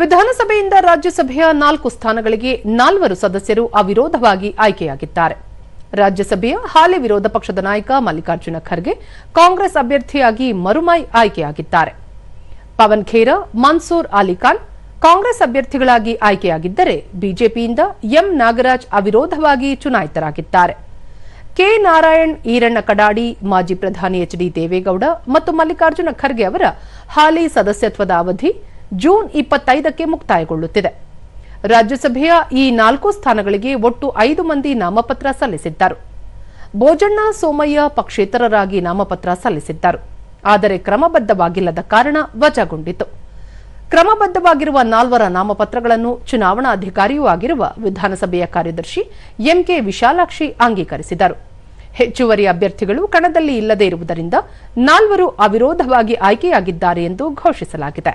ವಿಧಾನಸಭೆಯಿಂದ ರಾಜ್ಯಸಭೆಯ 4 ಸ್ಥಾನಗಳಿಗೆ 4 ಸದಸ್ಯರು ಅವಿರೋಧವಾಗಿ ಆಯ್ಕೆಯಾಗಿದ್ದಾರೆ. ರಾಜ್ಯಸಭೆಯ ಹಾಲಿ ವಿರೋಧ ಪಕ್ಷದ ನಾಯಕ ಮಲ್ಲಿಕಾರ್ಜುನ ಖರ್ಗೆ ಕಾಂಗ್ರೆಸ್ ಅಭ್ಯರ್ಥಿಯಾಗಿ ಮರುಮೈ ಆಯ್ಕೆಯಾಗಿದ್ದಾರೆ. ಪವನ್ ಖೇರಾ, ಮನ್ಸೂರ್ ಅಲಿಖಾನ್ ಕಾಂಗ್ರೆಸ್ ಅಭ್ಯರ್ಥಿಗಳಾಗಿ ಆಯ್ಕೆಯಾಗಿದ್ದರೆ ಬಿಜೆಪಿಯಿಂದ ಎಂ ನಾಗರಾಜ್ ಅವಿರೋಧವಾಗಿ ಚುನಾಯಿತರಾಗಿದ್ದಾರೆ. ಕೆ ನಾರಾಯಣ್, ಈರಣ್ಣ ಕಡಾಡಿ, ಮಾಜಿ ಪ್ರಧಾನಿ ಎಚ್.ಡಿ. ದೇವೇಗೌಡ ಮತ್ತು ಮಲ್ಲಿಕಾರ್ಜುನ ಖರ್ಗೆ ಅವರ ಹಾಲಿ ಸದಸ್ಯತ್ವದ ಅವಧಿ ಜೂನ್ 25ಕ್ಕೆ ಮುಕ್ತಾಯಗೊಳ್ಳುತ್ತಿದೆ. ರಾಜ್ಯಸಭೆಯ ಈ 4 ಸ್ಥಾನಗಳಿಗೆ ಒಟ್ಟು 5 ಮಂದಿ ನಾಮಪತ್ರ ಸಲ್ಲಿಸಿದ್ದರು. ಬೋಜಣ್ಣ ಸೋಮಯ್ಯ ಪಕ್ಷೇತರರಾಗಿ ನಾಮಪತ್ರ ಸಲ್ಲಿಸಿದ್ದರು. ಆದರೆ ಕ್ರಮಬದ್ಧವಾಗಿಲ್ಲದ ಕಾರಣ ವಜಾಗೊಂಡಿತು. ಕ್ರಮಬದ್ಧವಾಗಿರುವ 4 ನಾಮಪತ್ರಗಳನ್ನು ಚುನಾವಣಾಧಿಕಾರಿಯೂ ಆಗಿರುವ ವಿಧಾನಸಭೆಯ ಕಾರ್ಯದರ್ಶಿ ಎಂಕೆ ವಿಶಾಲಾಕ್ಷಿ ಅಂಗೀಕರಿಸಿದರು. ಹೆಚ್ಚುವರಿ ಅಭ್ಯರ್ಥಿಗಳು ಕಣದಲ್ಲಿ ಇಲ್ಲದೇ ಇರುವುದರಿಂದ 4 ಅವಿರೋಧವಾಗಿ ಆಯ್ಕೆಯಾಗಿದ್ದಾರೆ ಎಂದು ಘೋಷಿಸಲಾಗಿದೆ.